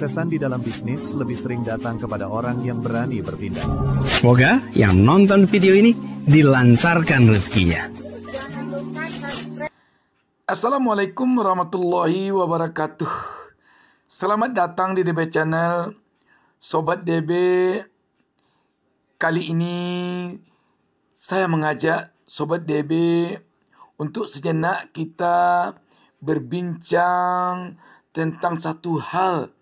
Kesuksesan di dalam bisnis lebih sering datang kepada orang yang berani bertindak. Semoga yang nonton video ini dilancarkan rezekinya. Assalamualaikum warahmatullahi wabarakatuh. Selamat datang di DB Channel. Sobat DB, kali ini saya mengajak Sobat DB untuk sejenak kita berbincang tentang satu hal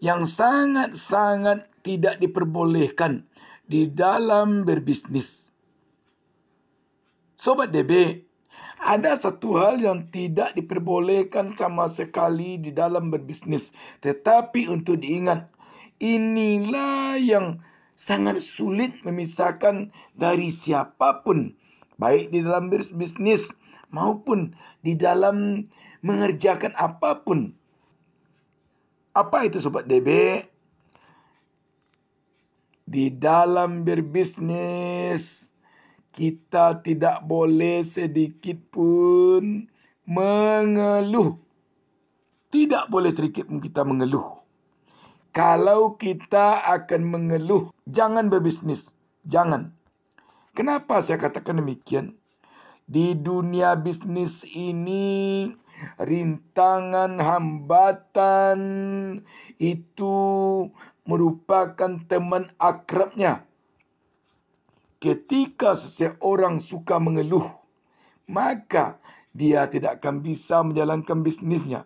yang sangat-sangat tidak diperbolehkan di dalam berbisnis. Sobat DB, ada satu hal yang tidak diperbolehkan sama sekali di dalam berbisnis. Tetapi untuk diingat, inilah yang sangat sulit memisahkan dari siapapun, baik di dalam bisnis maupun di dalam mengerjakan apapun. Apa itu Sobat DB? Di dalam berbisnis, kita tidak boleh sedikit pun mengeluh. Tidak boleh sedikit pun kita mengeluh. Kalau kita akan mengeluh, jangan berbisnis. Jangan. Kenapa saya katakan demikian? Di dunia bisnis ini, rintangan, hambatan itu merupakan teman akrabnya. Ketika seseorang suka mengeluh, maka dia tidak akan bisa menjalankan bisnisnya.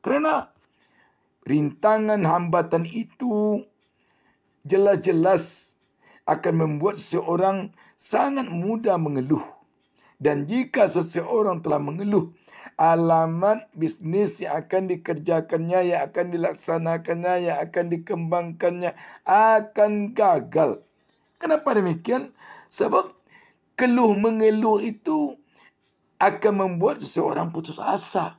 Kerana rintangan, hambatan itu jelas-jelas akan membuat seseorang sangat mudah mengeluh. Dan jika seseorang telah mengeluh, alamat bisnis yang akan dikerjakannya, yang akan dilaksanakannya, yang akan dikembangkannya akan gagal. Kenapa demikian? Sebab keluh mengeluh itu akan membuat seseorang putus asa,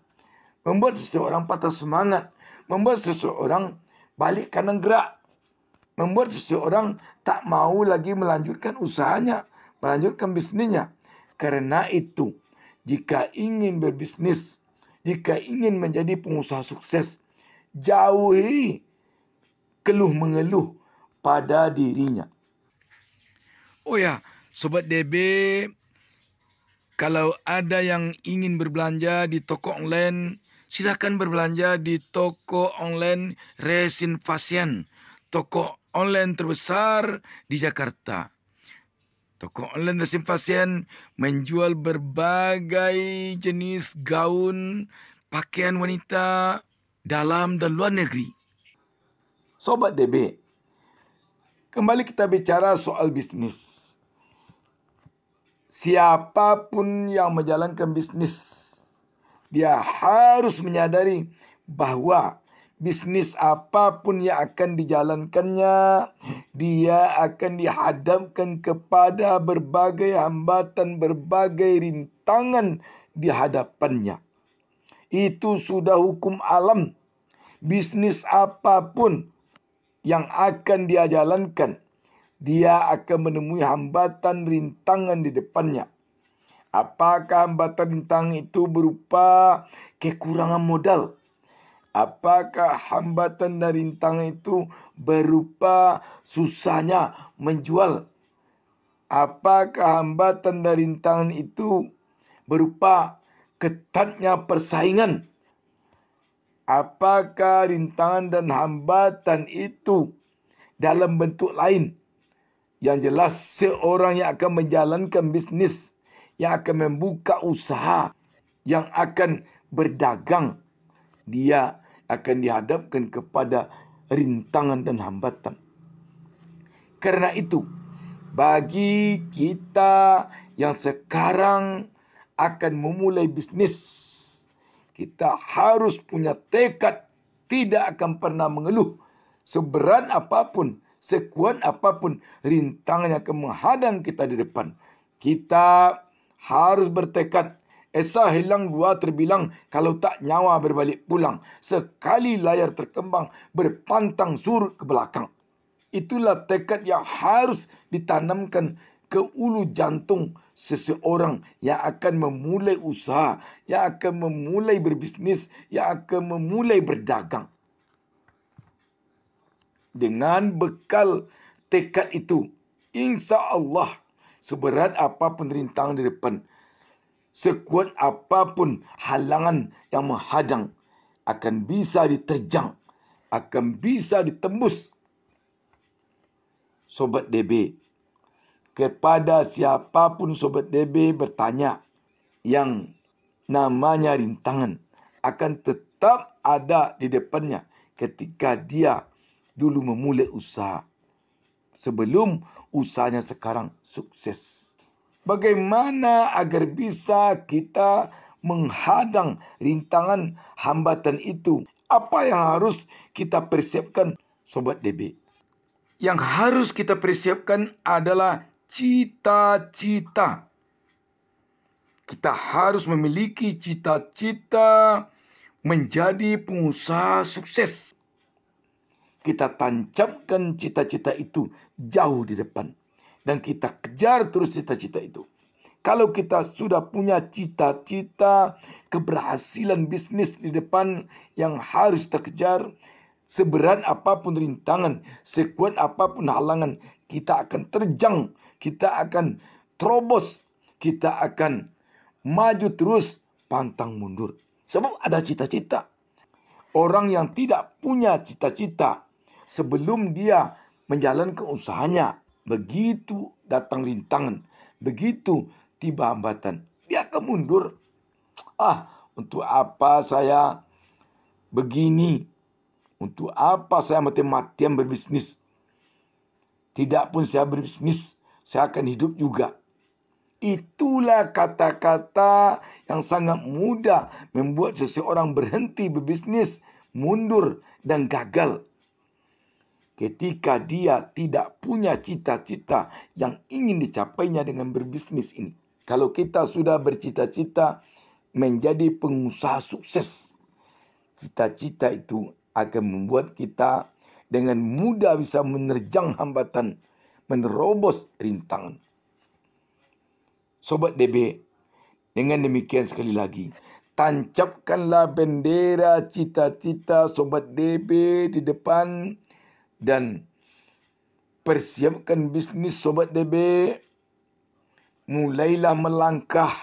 membuat seseorang patah semangat, membuat seseorang balik kanan gerak, membuat seseorang tak mau lagi melanjutkan usahanya, melanjutkan bisnisnya. Karena itu, jika ingin berbisnis, jika ingin menjadi pengusaha sukses, jauhi keluh mengeluh pada dirinya. Oh ya, Sobat DB, kalau ada yang ingin berbelanja di toko online, silakan berbelanja di toko online Resin Fashion, toko online terbesar di Jakarta. Toko online Resin Fashion menjual berbagai jenis gaun, pakaian wanita dalam dan luar negeri. Sobat DB, kembali kita bicara soal bisnis. Siapapun yang menjalankan bisnis, dia harus menyadari bahwa bisnis apapun yang akan dijalankannya, dia akan dihadapkan kepada berbagai hambatan, berbagai rintangan di hadapannya. Itu sudah hukum alam. Bisnis apapun yang akan dia jalankan, dia akan menemui hambatan, rintangan di depannya. Apakah hambatan rintangan itu berupa kekurangan modal? Apakah hambatan dan rintangan itu berupa susahnya menjual? Apakah hambatan dan rintangan itu berupa ketatnya persaingan? Apakah rintangan dan hambatan itu dalam bentuk lain? Yang jelas, seorang yang akan menjalankan bisnis, yang akan membuka usaha, yang akan berdagang, dia akan dihadapkan kepada rintangan dan hambatan. Karena itu, bagi kita yang sekarang akan memulai bisnis, kita harus punya tekad tidak akan pernah mengeluh. Seberat apapun, sekuat apapun rintangan yang akan menghadang kita di depan, kita harus bertekad. Esa hilang dua terbilang, kalau tak nyawa berbalik pulang. Sekali layar terkembang, berpantang surut ke belakang. Itulah tekad yang harus ditanamkan ke ulu jantung seseorang yang akan memulai usaha, yang akan memulai berbisnis, yang akan memulai berdagang. Dengan bekal tekad itu, insya Allah, seberat apapun rintangan di depan, sekuat apapun halangan yang menghadang, akan bisa diterjang, akan bisa ditembus. Sobat DB, kepada siapapun Sobat DB bertanya, yang namanya rintangan akan tetap ada di depannya ketika dia dulu memulai usaha, sebelum usahanya sekarang sukses. Bagaimana agar bisa kita menghadang rintangan hambatan itu? Apa yang harus kita persiapkan, Sobat DB? Yang harus kita persiapkan adalah cita-cita. Kita harus memiliki cita-cita menjadi pengusaha sukses. Kita tancapkan cita-cita itu jauh di depan. Dan kita kejar terus cita-cita itu. Kalau kita sudah punya cita-cita keberhasilan bisnis di depan yang harus kita kejar, seberat apapun rintangan, sekuat apapun halangan, kita akan terjang, kita akan terobos, kita akan maju terus, pantang mundur. Sebab ada cita-cita. Orang yang tidak punya cita-cita, sebelum dia menjalankan usahanya, begitu datang rintangan, begitu tiba hambatan, dia akan mundur. Untuk apa saya begini? Untuk apa saya mati-matian berbisnis? Tidak pun saya berbisnis, saya akan hidup juga. Itulah kata-kata yang sangat mudah membuat seseorang berhenti berbisnis, mundur dan gagal. Ketika dia tidak punya cita-cita yang ingin dicapainya dengan berbisnis ini. Kalau kita sudah bercita-cita menjadi pengusaha sukses, cita-cita itu akan membuat kita dengan mudah bisa menerjang hambatan, menerobos rintangan. Sobat DB, dengan demikian sekali lagi, tancapkanlah bendera cita-cita Sobat DB di depan dan persiapkan bisnis Sobat DB. Mulailah melangkah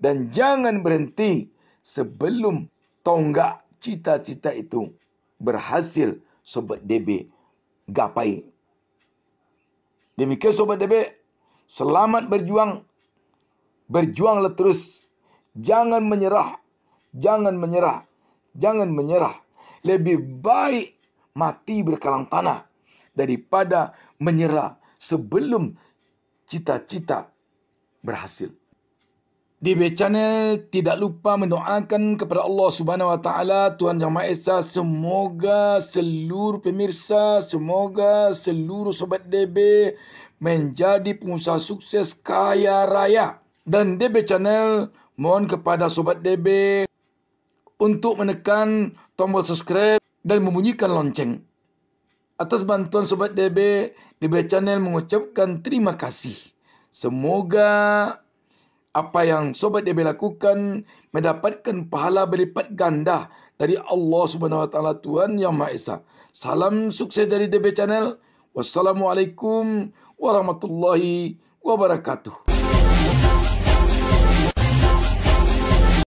dan jangan berhenti sebelum tonggak cita-cita itu berhasil Sobat DB gapai. Demikian Sobat DB, selamat berjuang. Berjuanglah terus. Jangan menyerah. Jangan menyerah. Jangan menyerah. Lebih baik mati berkalang tanah daripada menyerah sebelum cita-cita berhasil. DB Channel tidak lupa mendoakan kepada Allah Subhanahu Wa Taala, Tuhan Yang Maha Esa, semoga seluruh pemirsa, semoga seluruh Sobat DB menjadi pengusaha sukses kaya raya. Dan DB Channel mohon kepada Sobat DB untuk menekan tombol subscribe dan membunyikan lonceng. Atas bantuan Sobat DB, DB Channel mengucapkan terima kasih. Semoga apa yang Sobat DB lakukan mendapatkan pahala berlipat ganda dari Allah Subhanahu Wa Taala, Tuhan Yang Maha Esa. Salam sukses dari DB Channel. Wassalamualaikum warahmatullahi wabarakatuh.